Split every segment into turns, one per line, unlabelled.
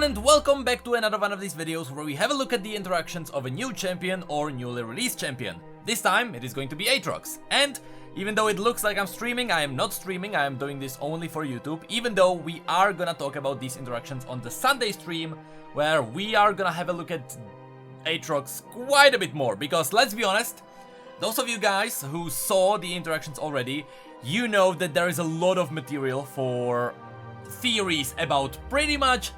and welcome back to another one of these videos where we have a look at the interactions of a new champion or newly released champion. This time it is going to be Aatrox, and even though it looks like I'm streaming, I am not streaming. I am doing this only for YouTube, even though we are gonna talk about these interactions on the Sunday stream, where we are gonna have a look at Aatrox quite a bit more, because let's be honest, those of you guys who saw the interactions already, you know that there is a lot of material for theories about pretty much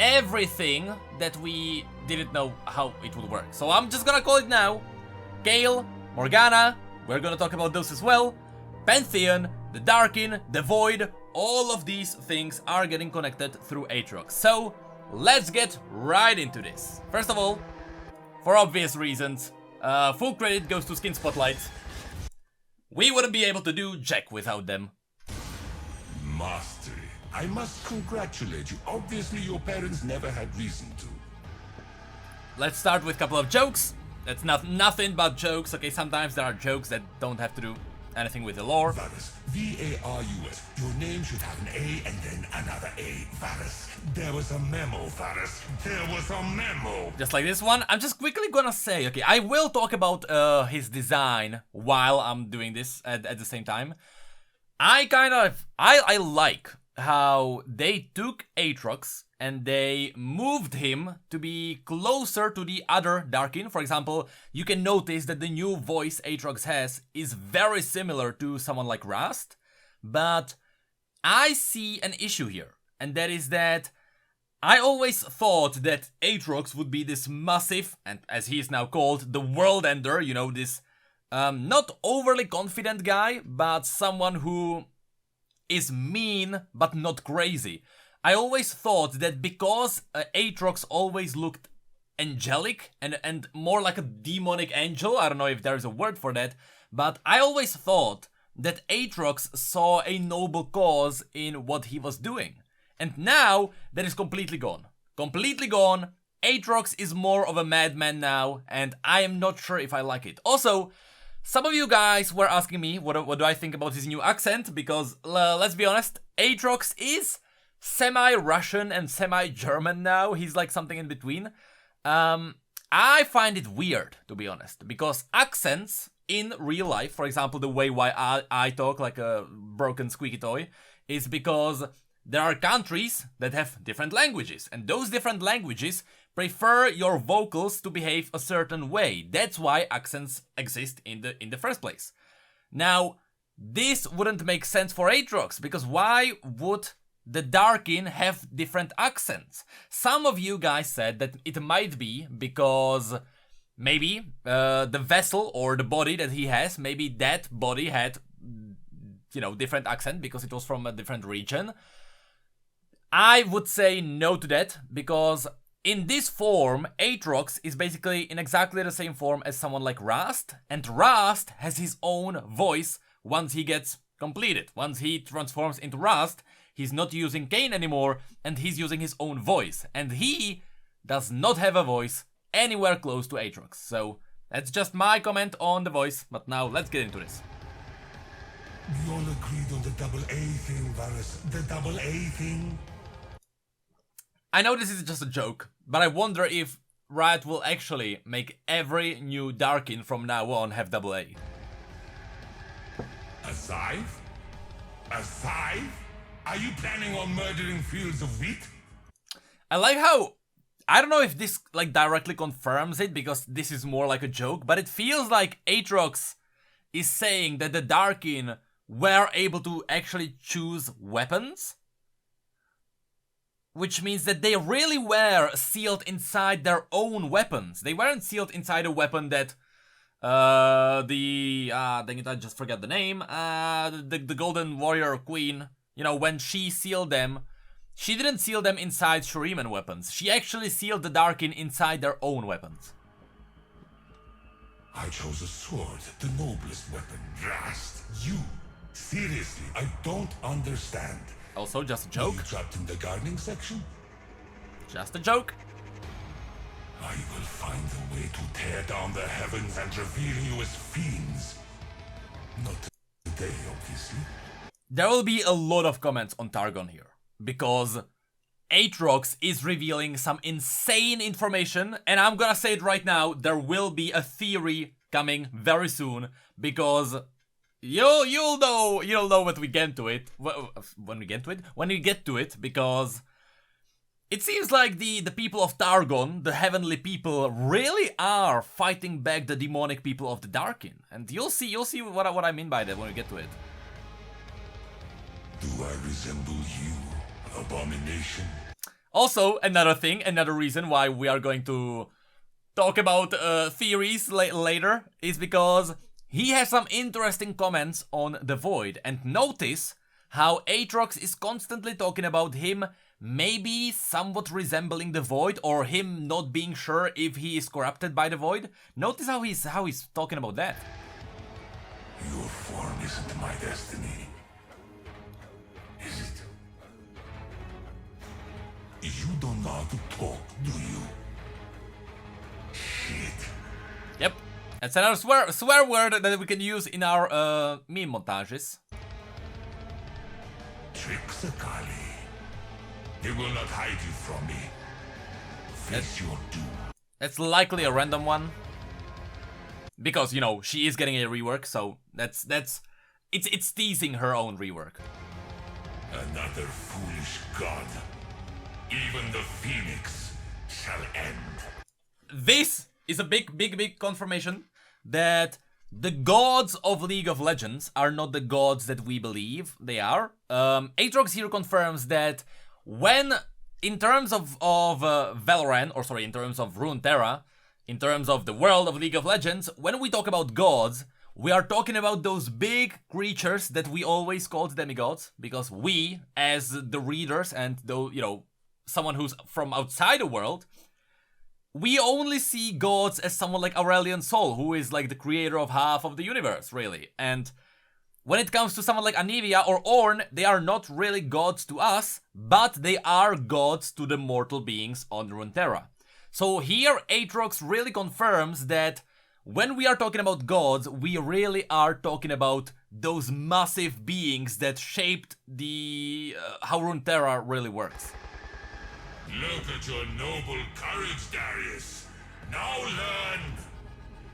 everything that we didn't know how it would work. So I'm just gonna call it now. KAYLE, Morgana, we're gonna talk about those as well. Pantheon, the Darkin, the Void, all of these things are getting connected through Aatrox. So let's get right into this. First of all, for obvious reasons, full credit goes to SkinSpotlights. We wouldn't be able to do jack without them.
Mastery. I must congratulate you. Obviously, your parents never had reason to.
Let's start with a couple of jokes. That's nothing but jokes, okay? Sometimes there are jokes that don't have to do anything with the lore.
Varus. V-A-R-U-S. Your name should have an A and then another A. Varus. There was a memo, Varus. There was a memo.
Just like this one. I'm just quickly gonna say, okay, I will talk about his design while I'm doing this at the same time. I like how they took Aatrox and they moved him to be closer to the other Darkin. For example, you can notice that the new voice Aatrox has is very similar to someone like Rust, but I see an issue here, and that is that I always thought that Aatrox would be this massive, and as he is now called, the world ender, you know, this not overly confident guy, but someone who is mean but not crazy. I always thought that because Aatrox always looked angelic and more like a demonic angel, I don't know if there's a word for that, but I always thought that Aatrox saw a noble cause in what he was doing. And now that is completely gone. Completely gone. Aatrox is more of a madman now, and I am not sure if I like it. Also, some of you guys were asking me what do I think about his new accent, because let's be honest, Aatrox is semi-Russian and semi-German now. He's like something in between. I find it weird, to be honest, because accents in real life, for example, the way why I talk like a broken squeaky toy, is because there are countries that have different languages, and those different languages prefer your vocals to behave a certain way. That's why accents exist in the first place. Now, this wouldn't make sense for Aatrox, because why would the Darkin have different accents? Some of you guys said that it might be because maybe the vessel or the body that he has, maybe that body had, you know, different accent because it was from a different region. I would say no to that, because in this form, Aatrox is basically in exactly the same form as someone like Rust, and Rust has his own voice once he gets completed. Once he transforms into Rust, he's not using KAYN anymore, and he's using his own voice, and he does not have a voice anywhere close to Aatrox. So that's just my comment on the voice, but now let's get into this.
We all agreed on the double A thing, Varus. The double A thing.
I know this is just a joke, but I wonder if Riot will actually make every new Darkin from now on have double A.
A scythe? A scythe? Are you planning on murdering fields of wheat?
I like how, I don't know if this like directly confirms it, because this is more like a joke, but it feels like Aatrox is saying that the Darkin were able to actually choose weapons, which means that they really were sealed inside their own weapons. They weren't sealed inside a weapon that dang it, I just forgot the name. The Golden Warrior Queen, you know, when she sealed them, she didn't seal them inside Shuriman weapons. She actually sealed the Darkin inside their own weapons.
I chose a sword, the noblest weapon. Rust. You. Seriously, I don't understand.
Also, just a joke.
Were you trapped in the gardening section?
Just a joke.
I will find a way to tear down the heavens and reveal you as fiends. Not today, obviously.
There will be a lot of comments on Targon here, because Aatrox is revealing some insane information, and I'm gonna say it right now, there will be a theory coming very soon, because you'll know when we get to it, because it seems like the people of Targon, the heavenly people, really are fighting back the demonic people of the Darkin, and you'll see what I mean by that when we get to it.
Do I resemble you, abomination?
Also, another reason why we are going to talk about theories later is because he has some interesting comments on the Void, and notice how Aatrox is constantly talking about him maybe somewhat resembling the Void, or him not being sure if he is corrupted by the Void. Notice how he's talking about that.
Your form isn't my destiny. Is it? You don't know how to talk, do you? Shit.
Yep. That's another swear word that we can use in our meme montages.
Tricksakali. They will not hide you from me. Face your doom.
That's likely a random one. Because, you know, she is getting a rework, so it's teasing her own rework.
Another foolish god. Even the Phoenix shall end.
This is a big confirmation that the gods of League of Legends are not the gods that we believe they are. Aatrox here confirms that when, in terms of Valorant, or sorry, in terms of Runeterra, in terms of the world of League of Legends, when we talk about gods, we are talking about those big creatures that we always called demigods, because we, as the readers and the, you know, someone who's from outside the world, we only see gods as someone like Aurelion Sol, who is like the creator of half of the universe, really. And when it comes to someone like ANIVIA or Ornn, they are not really gods to us, but they are gods to the mortal beings on Runeterra. So here Aatrox really confirms that when we are talking about gods, we really are talking about those massive beings that shaped the how Runeterra really works.
Look at your noble courage, Darius. Now learn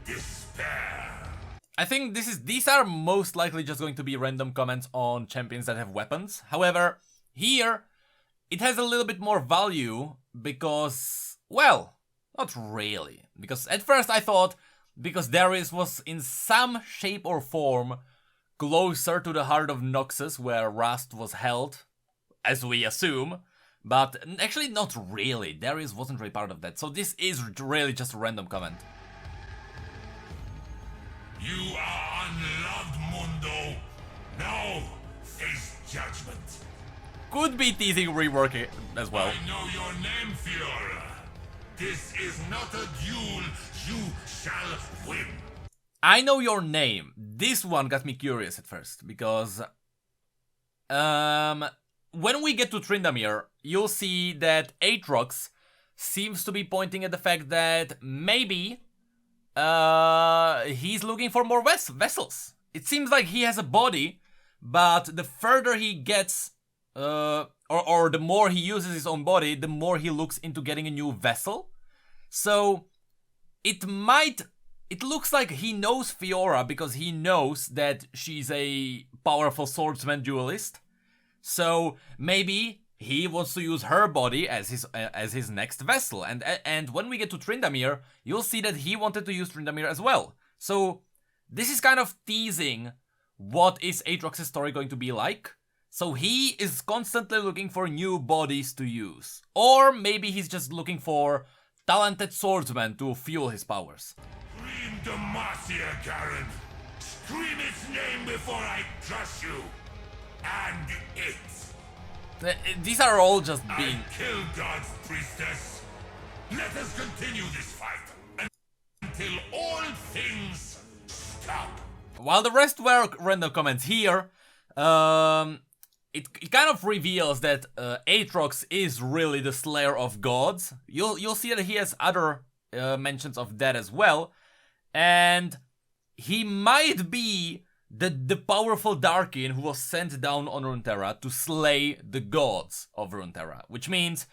despair.
I think these are most likely just going to be random comments on champions that have weapons. However, here it has a little bit more value because, well, not really. Because at first I thought, because Darius was in some shape or form closer to the heart of Noxus where Rust was held, as we assume, but actually not really. Darius wasn't really part of that, so this is really just a random comment.
You are unloved, Mundo. Now face judgment.
Could be teasing rework as well.
I know your name, FIORA. This is not a duel you shall win.
I know your name. This one got me curious at first, because when we get to Tryndamere, you'll see that Aatrox seems to be pointing at the fact that maybe he's looking for more vessels. It seems like he has a body, but the further he gets, or the more he uses his own body, the more he looks into getting a new vessel. So it looks like he knows FIORA because he knows that she's a powerful swordsman duelist. So maybe he wants to use her body as his next vessel. And when we get to Tryndamere, you'll see that he wanted to use Tryndamere as well. So this is kind of teasing what is Aatrox's story going to be like. So he is constantly looking for new bodies to use. Or maybe he's just looking for talented swordsmen to fuel his powers.
Scream Demacia, Garen. Scream its name before I crush you. And it.
These are all just being...
I killed God's priestess. Let us continue this fight until all things stop.
While the rest were random comments here, it kind of reveals that Aatrox is really the slayer of gods. You'll see that he has other mentions of that as well, and he might be the powerful Darkin who was sent down on Runeterra to slay the gods of Runeterra, which means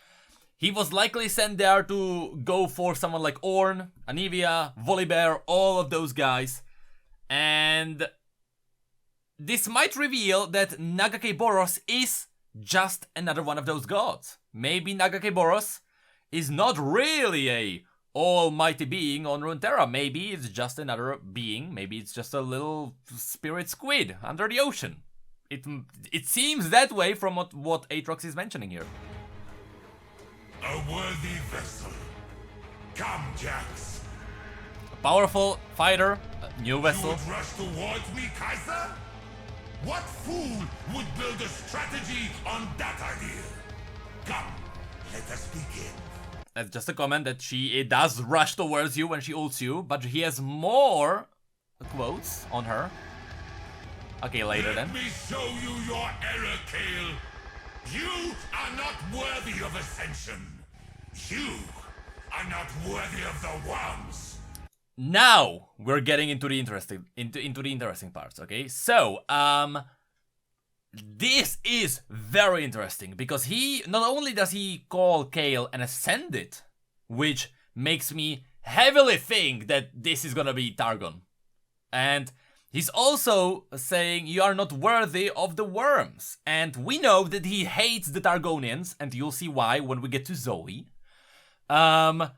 he was likely sent there to go for someone like Ornn, ANIVIA, Volibear, all of those guys. And this might reveal that Nagakeboros is just another one of those gods. Maybe Nagakeboros is not really a almighty being on Runeterra. Maybe it's just another being. Maybe it's just a little spirit squid under the ocean. It seems that way from what Aatrox is mentioning here.
A worthy vessel. Come, Jax.
A powerful fighter, a new
You
vessel.
would rush towards me, KAYSA? What fool would build a strategy on that idea? Come, let us begin.
That's just a comment that she does rush towards you when she ults you, but he has more quotes on her. Okay, later then.
Let me show you your error, KAYLE. You are not worthy of ascension. You are not worthy of the worms.
Now we're getting into the interesting parts, okay? So, this is very interesting because he not only does he call KAYLE an Ascended, which makes me heavily think that this is gonna be Targon. And he's also saying you are not worthy of the worms. And we know that he hates the Targonians, and you'll see why when we get to Zoe. And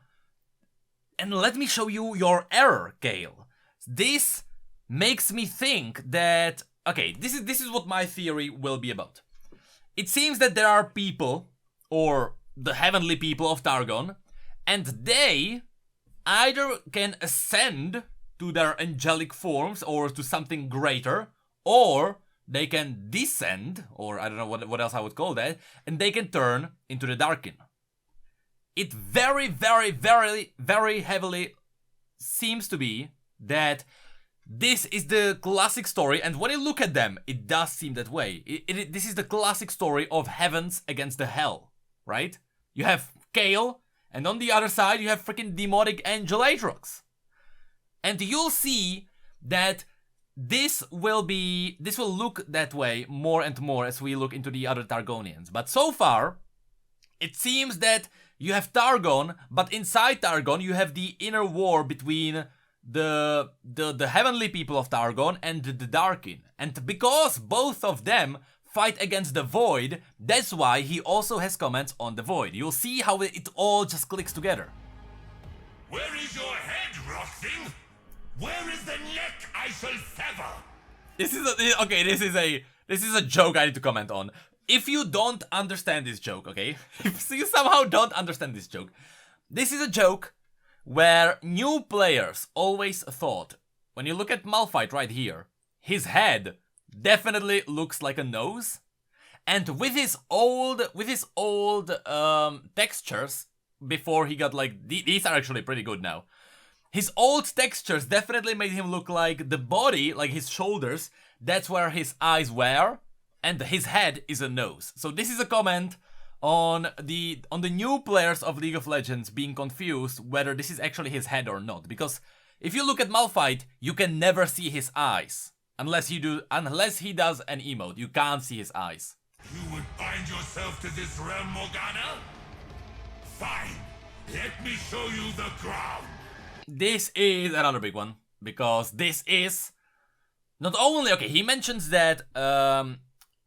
let me show you your error, KAYLE. This makes me think that... Okay, this is what my theory will be about. It seems that there are people, or the heavenly people of Targon, and they either can ascend to their angelic forms or to something greater, or they can descend, or I don't know what else I would call that, and they can turn into the Darkin. It very, very, very, very heavily seems to be that this is the classic story, and when you look at them, it does seem that way. This is the classic story of heavens against the hell, right? You have KAYLE, and on the other side, you have freaking demonic angel Aatrox. And you'll see that this will look that way more and more as we look into the other Targonians. But so far, it seems that you have Targon, but inside Targon, you have the inner war between the heavenly people of Targon and the Darkin. And because both of them fight against the Void, that's why he also has comments on the Void. You'll see how it all just clicks together.
Where is your head, Rothing? Where is the neck I shall sever?
This is a joke I need to comment on. If you don't understand this joke, okay? If you somehow don't understand this joke, this is a joke where new players always thought, when you look at MALPHITE right here, his head definitely looks like a nose, and with his old textures before he got like these are actually pretty good now. His old textures definitely made him look like the body, like his shoulders. That's where his eyes were, and his head is a nose. So this is a comment on the new players of League of Legends being confused whether this is actually his head or not. Because if you look at MALPHITE, you can never see his eyes unless he does an emote. You can't see his eyes.
You would bind yourself to this realm, Morgana? Fine. Let me show you the ground.
This is another big one, because this is not only... Okay, he mentions that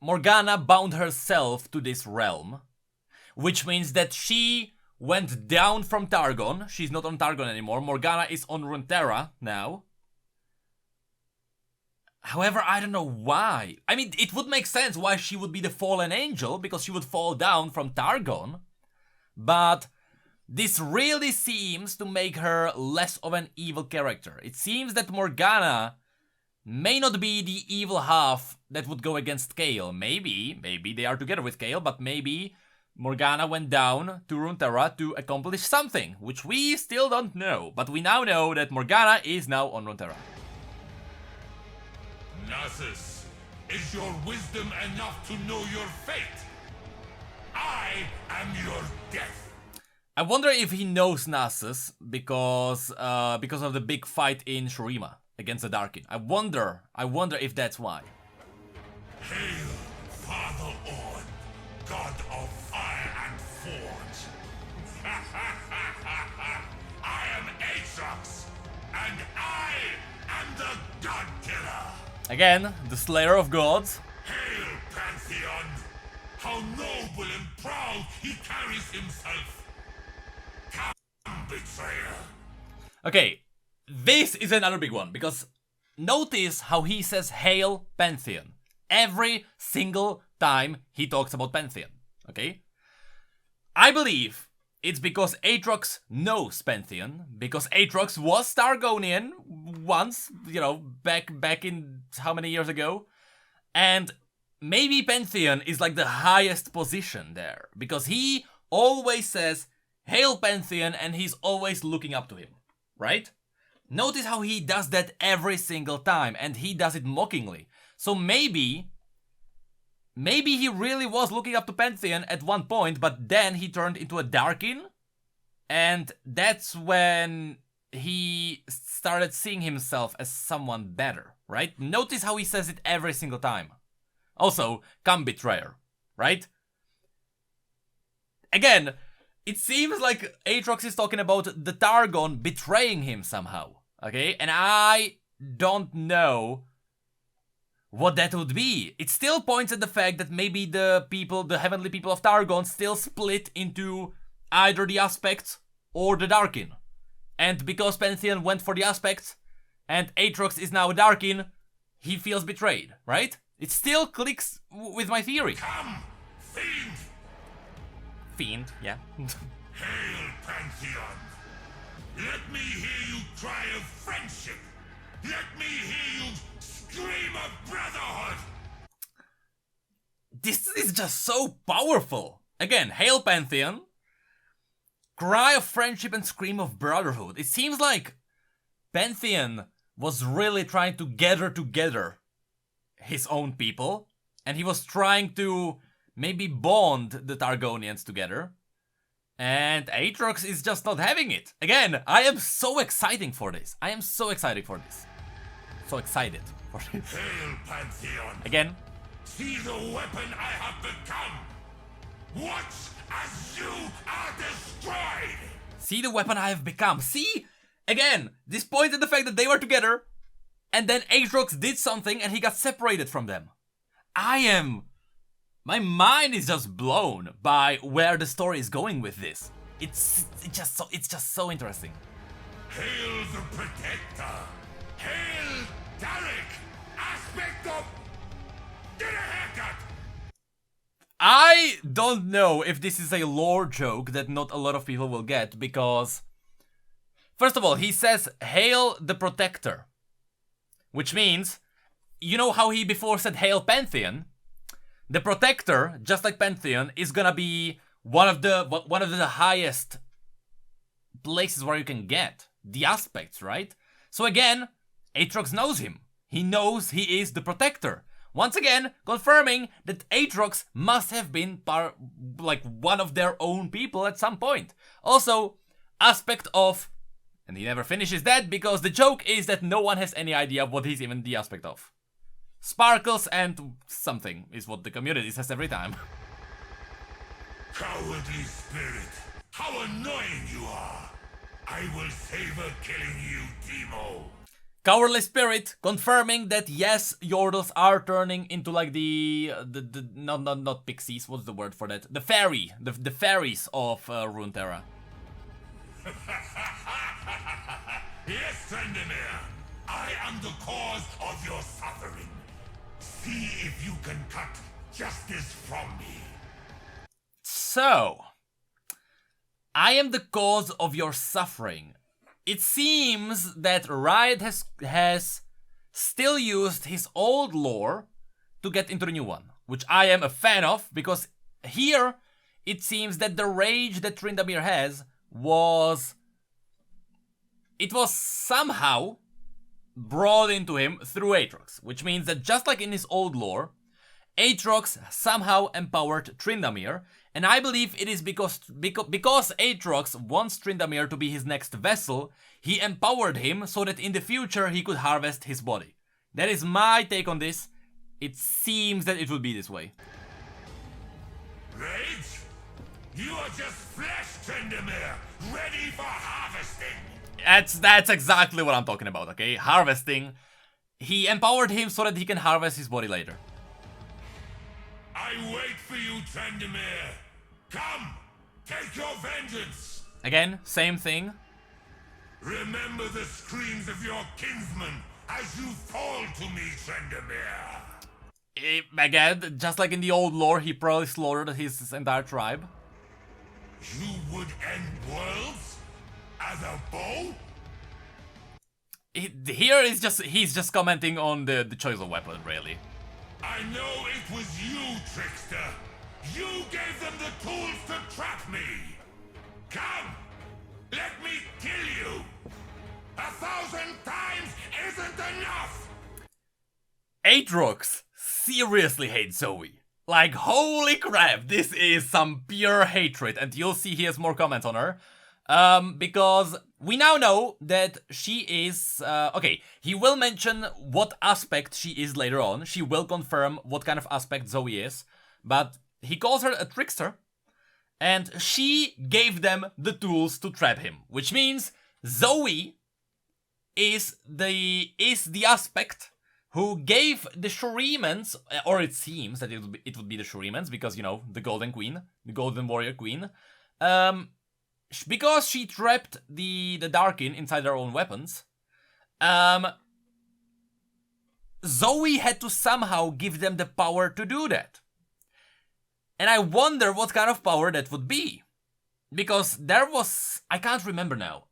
Morgana bound herself to this realm, which means that she went down from Targon. She's not on Targon anymore. Morgana is on Runeterra now. However, I don't know why. I mean, it would make sense why she would be the fallen angel, because she would fall down from Targon. But this really seems to make her less of an evil character. It seems that Morgana may not be the evil half that would go against KAYLE. Maybe they are together with KAYLE, but maybe Morgana went down to Runeterra to accomplish something, which we still don't know. But we now know that Morgana is now on Runeterra.
Nasus, is your wisdom enough to know your fate? I am your death.
I wonder if he knows Nasus because of the big fight in Shurima. against the Darkin. I wonder if that's why.
Hail, Father Orn, God of Fire and Forge. I am Aatrox, and I am the God Killer.
Again, the Slayer of Gods.
Hail, Pantheon! How noble and proud he carries himself! Come, betrayer!
Okay, this is another big one, because notice how he says Hail Pantheon every single time he talks about Pantheon, okay? I believe it's because Aatrox knows Pantheon, because Aatrox was Targonian once, you know, back in how many years ago? And maybe Pantheon is like the highest position there, because he always says, Hail Pantheon, and he's always looking up to him, right? Notice how he does that every single time, and he does it mockingly. So maybe he really was looking up to Pantheon at one point, but then he turned into a Darkin, and that's when he started seeing himself as someone better, right? Notice how he says it every single time. Also, come betrayer, right? Again, it seems like Aatrox is talking about the Targon betraying him somehow, okay? And I don't know what that would be. It still points at the fact that maybe the heavenly people of Targon still split into either the Aspects or the Darkin. And because Pantheon went for the Aspects, and Aatrox is now a Darkin, he feels betrayed, right? It still clicks with my theory.
Come, fiend!
Fiend, yeah.
Hail, Pantheon! Let me hear you cry of friendship! Let me hear you scream of brotherhood!
This is just so powerful. Again, Hail Pantheon, cry of friendship and scream of brotherhood. It seems like Pantheon was really trying to gather together his own people, and he was trying to maybe bond the Targonians together, and Aatrox is just not having it. Again, I am so excited for this. So excited for this.
Hail, Pantheon!
Again.
See the weapon I have become! Watch as you are destroyed!
See the weapon I have become. See? Again, this points at the fact that they were together, and then Aatrox did something and he got separated from them. My mind is just blown by where the story is going with this. It's just so interesting.
Hail the Protector! Hail TARIC! Aspect of... Get a haircut!
I don't know if this is a lore joke that not a lot of people will get, because... First of all, he says, Hail the Protector. Which means, you know how he before said Hail Pantheon? The Protector, just like Pantheon, is gonna be one of the highest places where you can get the Aspects, right? So again, Aatrox knows him. He knows he is the Protector. Once again, confirming that Aatrox must have been one of their own people at some point. Also, Aspect of... And he never finishes that because the joke is that no one has any idea what he's even the aspect of. Sparkles and something is what the community says every time.
Cowardly spirit, how annoying you are! I will savor killing you, TEEMO.
Cowardly spirit, confirming that yes, Yordles are turning into like not pixies, what's the word for that? The fairies of Runeterra.
Yes, Tryndamere, I am the cause of your suffering. See if you can cut justice from me.
So, I am the cause of your suffering. It seems that Riot has still used his old lore to get into the new one, which I am a fan of, because here it seems that the rage that Tryndamere has was somehow brought into him through Aatrox, which means that just like in his old lore, Aatrox somehow empowered Tryndamere, and I believe it is because Aatrox wants Tryndamere to be his next vessel, he empowered him so that in the future he could harvest his body. That is my take on this. It seems that it will be this way.
Rage? You are just flesh, Tryndamere, ready for harvesting.
That's exactly what I'm talking about, okay? Harvesting. He empowered him so that he can harvest his body later.
I wait for you, Tryndamere. Come, take your vengeance.
Again, same thing.
Remember the screams of your kinsmen as you fall to me, Tryndamere.
Again, just like in the old lore, he probably slaughtered his entire tribe.
You would end worlds as a bow?
He's just commenting on the choice of weapon, really.
I know it was you, trickster. You gave them the tools to trap me. Come, let me kill you. 1,000 times isn't enough.
Aatrox seriously hates Zoe. Like, holy crap, this is some pure hatred, and you'll see he has more comments on her. Because we now know that she is, okay, he will mention what aspect she is later on. She will confirm what kind of aspect Zoe is, but he calls her a trickster, and she gave them the tools to trap him, which means Zoe is the aspect who gave the Shurimans, or it seems that it would be the Shurimans, because, you know, the Golden Queen, the Golden Warrior Queen, because she trapped the Darkin inside their own weapons, Zoe had to somehow give them the power to do that. And I wonder what kind of power that would be. Because there was... I can't remember now.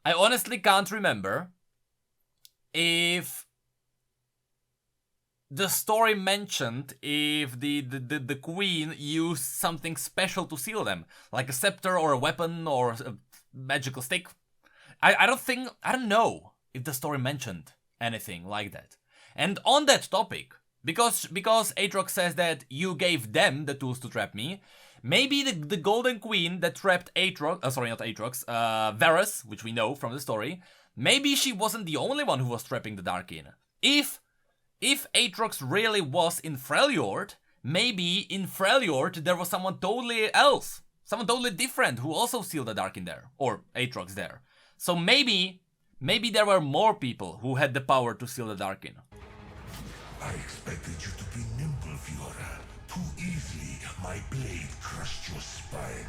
I honestly can't remember if the story mentioned if the queen used something special to seal them, like a scepter or a weapon or a magical stick. I don't know if the story mentioned anything like that. And on that topic, because Aatrox says that you gave them the tools to trap me, maybe the Golden Queen that trapped Aatrox, sorry, not Aatrox, Varus, which we know from the story, maybe she wasn't the only one who was trapping the Darkin. If Aatrox really was in Freljord, maybe in Freljord there was someone totally else, someone totally different who also sealed the Darkin there, or Aatrox there. So maybe there were more people who had the power to seal the Darkin.
I expected you to be nimble, FIORA. Too easily, my blade crushed your spine.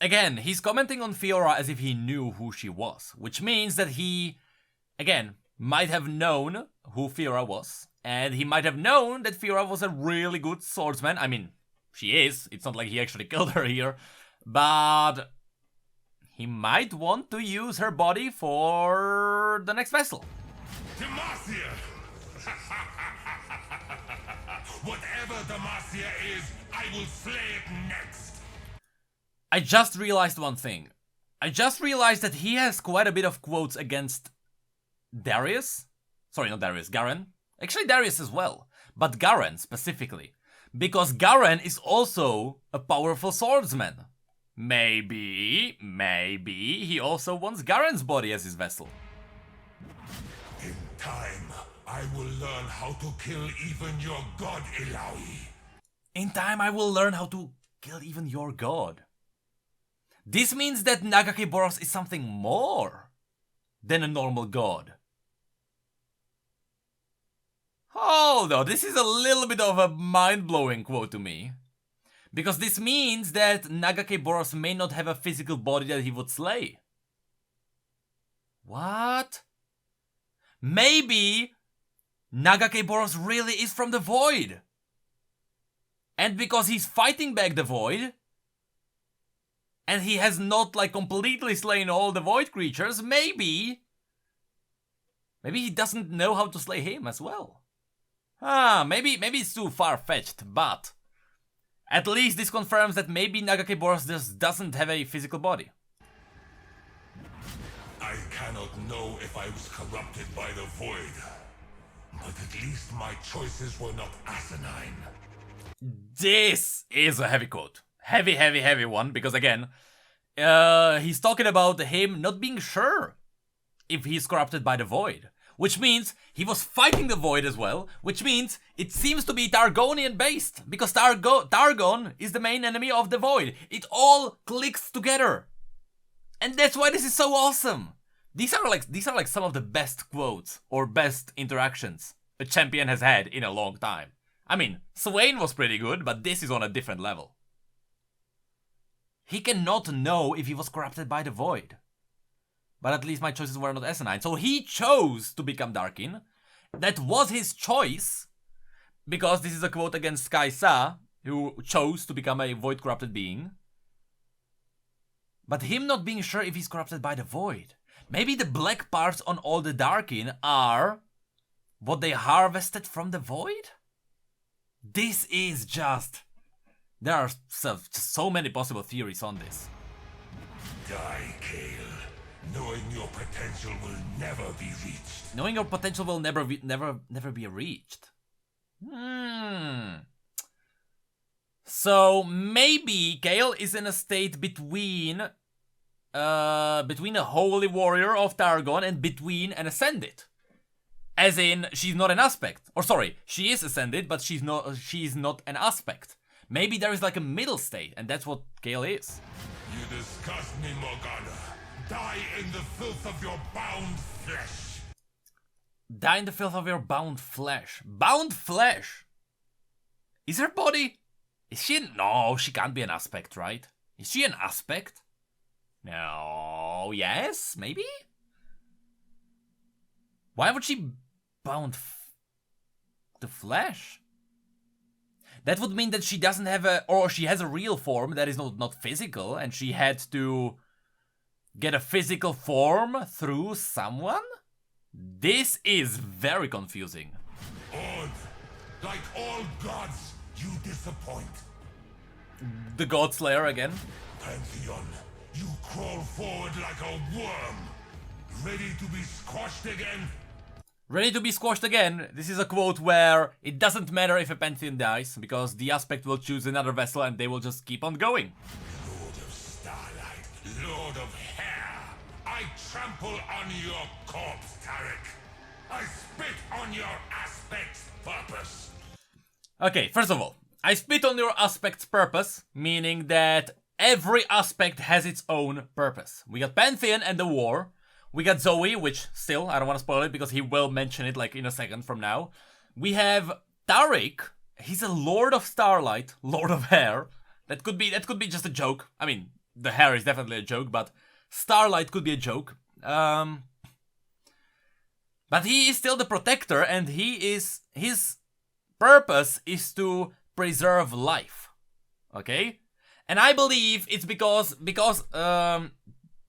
Again, he's commenting on FIORA as if he knew who she was, which means that he, again, might have known who FIORA was, and he might have known that FIORA was a really good swordsman. I mean, she is, it's not like he actually killed her here, but he might want to use her body for the next vessel.
Demacia! Whatever Demacia is, I will slay it next!
I just realized one thing. I just realized that he has quite a bit of quotes against Darius? Sorry, not Darius, Garen. Actually, Darius as well, but Garen specifically. Because Garen is also a powerful swordsman. Maybe he also wants Garen's body as his vessel.
In time, I will learn how to kill even your god, ILLAOI.
In time, I will learn how to kill even your god. This means that Nagake Boros is something more than a normal god. Oh, no, this is a little bit of a mind-blowing quote to me. Because this means that Nagake Boros may not have a physical body that he would slay. What? Maybe Nagake Boros really is from the void. And because he's fighting back the void, and he has not like completely slain all the void creatures, maybe he doesn't know how to slay him as well. Maybe it's too far-fetched, but at least this confirms that maybe Nagake Boros just doesn't have a physical body.
I cannot know if I was corrupted by the void, but at least my choices were not asinine.
This is a heavy quote. Heavy one, because again, he's talking about him not being sure if he's corrupted by the void. Which means he was fighting the void as well, which means it seems to be Targonian based, because Targon is the main enemy of the void. It all clicks together. And that's why this is so awesome. These are like some of the best quotes or best interactions a champion has had in a long time. I mean, Swain was pretty good, but this is on a different level. He cannot know if he was corrupted by the void. But at least my choices were not asinine. So he chose to become Darkin. That was his choice. Because this is a quote against KAYSA, who chose to become a void corrupted being. But him not being sure if he's corrupted by the void. Maybe the black parts on all the Darkin are what they harvested from the void? This is just... There are so many possible theories on this.
Die, KAYLE. Knowing your potential will never be reached.
Knowing your potential will never be reached. So maybe KAYLE is in a state between a holy warrior of Targon and between an ascended. As in, she's not an aspect. Or sorry, she is ascended, but she's not an aspect. Maybe there is like a middle state, and that's what KAYLE is.
You disgust me, Morgana. Die in the filth of your bound flesh.
Die in the filth of your bound flesh. Bound flesh? Is her body... Is she... No, she can't be an aspect, right? Is she an aspect? No... Yes? Maybe? Why would she bound the flesh? That would mean that she doesn't have a... Or she has a real form that is not physical, and she had to... get a physical form through someone? This is very confusing.
Odd. Like all gods, you disappoint.
The God Slayer again.
Pantheon, you crawl forward like a worm. Ready to be squashed again?
Ready to be squashed again. This is a quote where it doesn't matter if a Pantheon dies, because the aspect will choose another vessel and they will just keep on going.
Lord of Starlight, Lord of I trample on your corpse, TARIC. I spit on your aspect's purpose.
Okay, first of all, I spit on your aspect's purpose, meaning that every aspect has its own purpose. We got Pantheon and the war. We got Zoe, which still, I don't want to spoil it because he will mention it like in a second from now. We have TARIC. He's a Lord of Starlight, Lord of Hair. That could be just a joke. I mean, the hair is definitely a joke, but Starlight could be a joke. But he is still the protector, and his purpose is to preserve life. Okay? And I believe it's because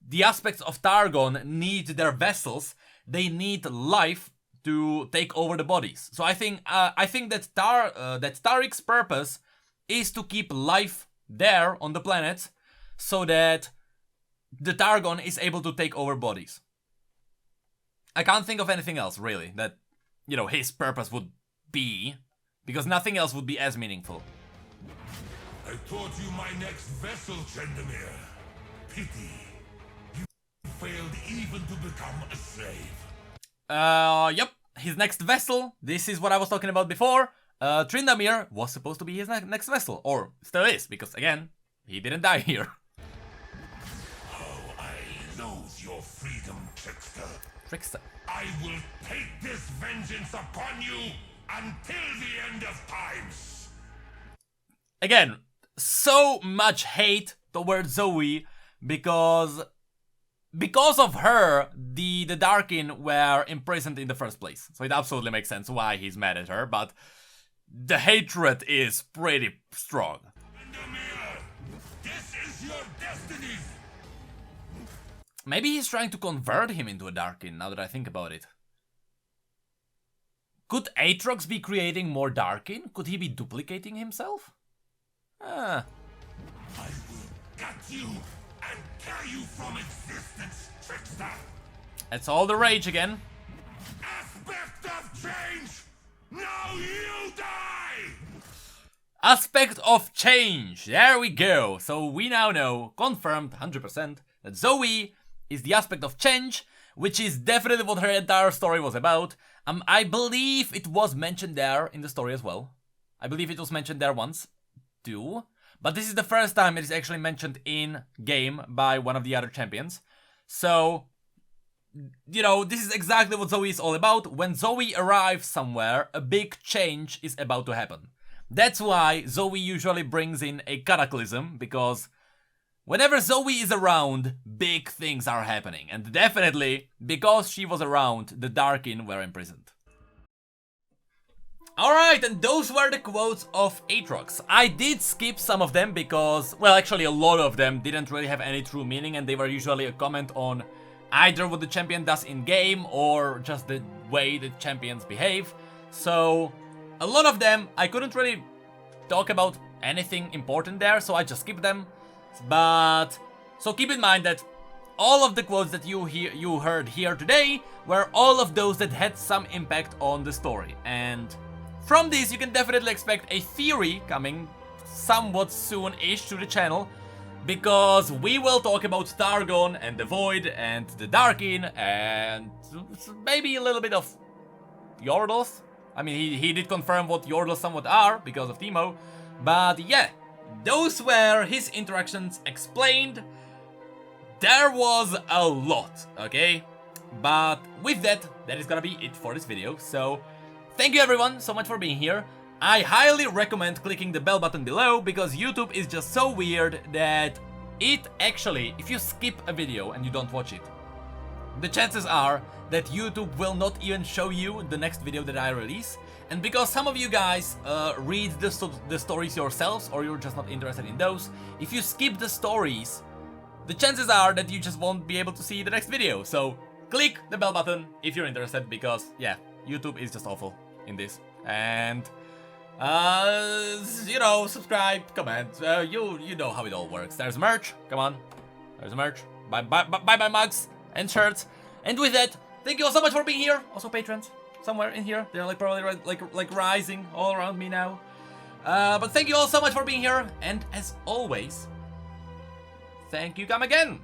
the aspects of Targon need their vessels. They need life to take over the bodies. So I think that Taric's purpose is to keep life there on the planet, so that the Targon is able to take over bodies. I can't think of anything else, really, that, you know, his purpose would be, because nothing else would be as meaningful.
I taught you my next vessel, Tryndamere. Pity. You failed even to become a slave.
Yep, his next vessel, this is what I was talking about before. Tryndamere was supposed to be his next vessel, or still is, because again, he didn't die here.
Your freedom, Trickster.
Trickster.
I will take this vengeance upon you until the end of times.
Again, so much hate towards Zoe because of her, the Darkin were imprisoned in the first place. So it absolutely makes sense why he's mad at her, but the hatred is pretty strong.
Tryndamere, this is your destiny.
Maybe he's trying to convert him into a Darkin, now that I think about it. Could Aatrox be creating more Darkin? Could he be duplicating himself?
I will gut you and tear you from existence, Trickster.
That's all the rage again.
Aspect of change! Now you die!
Aspect of change. There we go. So we now know, confirmed 100%, that Zoe is the aspect of change, which is definitely what her entire story was about. I believe it was mentioned there in the story as well. I believe it was mentioned there once, too. But this is the first time it is actually mentioned in game by one of the other champions. So, you know, this is exactly what Zoe is all about. When Zoe arrives somewhere, a big change is about to happen. That's why Zoe usually brings in a cataclysm, because whenever Zoe is around, big things are happening. And definitely, because she was around, the Darkin were imprisoned. Alright, and those were the quotes of Aatrox. I did skip some of them because, well, actually a lot of them didn't really have any true meaning, and they were usually a comment on either what the champion does in game or just the way the champions behave. So a lot of them I couldn't really talk about anything important there, so I just skipped them. But so keep in mind that all of the quotes that you heard here today were all of those that had some impact on the story, and from this you can definitely expect a theory coming somewhat soon-ish to the channel, because we will talk about Targon and the Void and the Darkin and maybe a little bit of Yordles. I mean, he did confirm what Yordles somewhat are because of TEEMO, but yeah, those were his interactions explained. There was a lot, okay? But with that, that is gonna be it for this video. So thank you everyone so much for being here. I highly recommend clicking the bell button below, because YouTube is just so weird that it actually, if you skip a video and you don't watch it, the chances are that YouTube will not even show you the next video that I release. And because some of you guys read the stories yourselves, or you're just not interested in those, if you skip the stories, the chances are that you just won't be able to see the next video. So click the bell button if you're interested, because yeah, YouTube is just awful in this. And you know, subscribe, comment, you know how it all works. There's merch, come on, there's merch, buy mugs and shirts. And with that, thank you all so much for being here. Also patrons, somewhere in here, they're like probably like rising all around me now. But thank you all so much for being here, and as always, thank you, come again.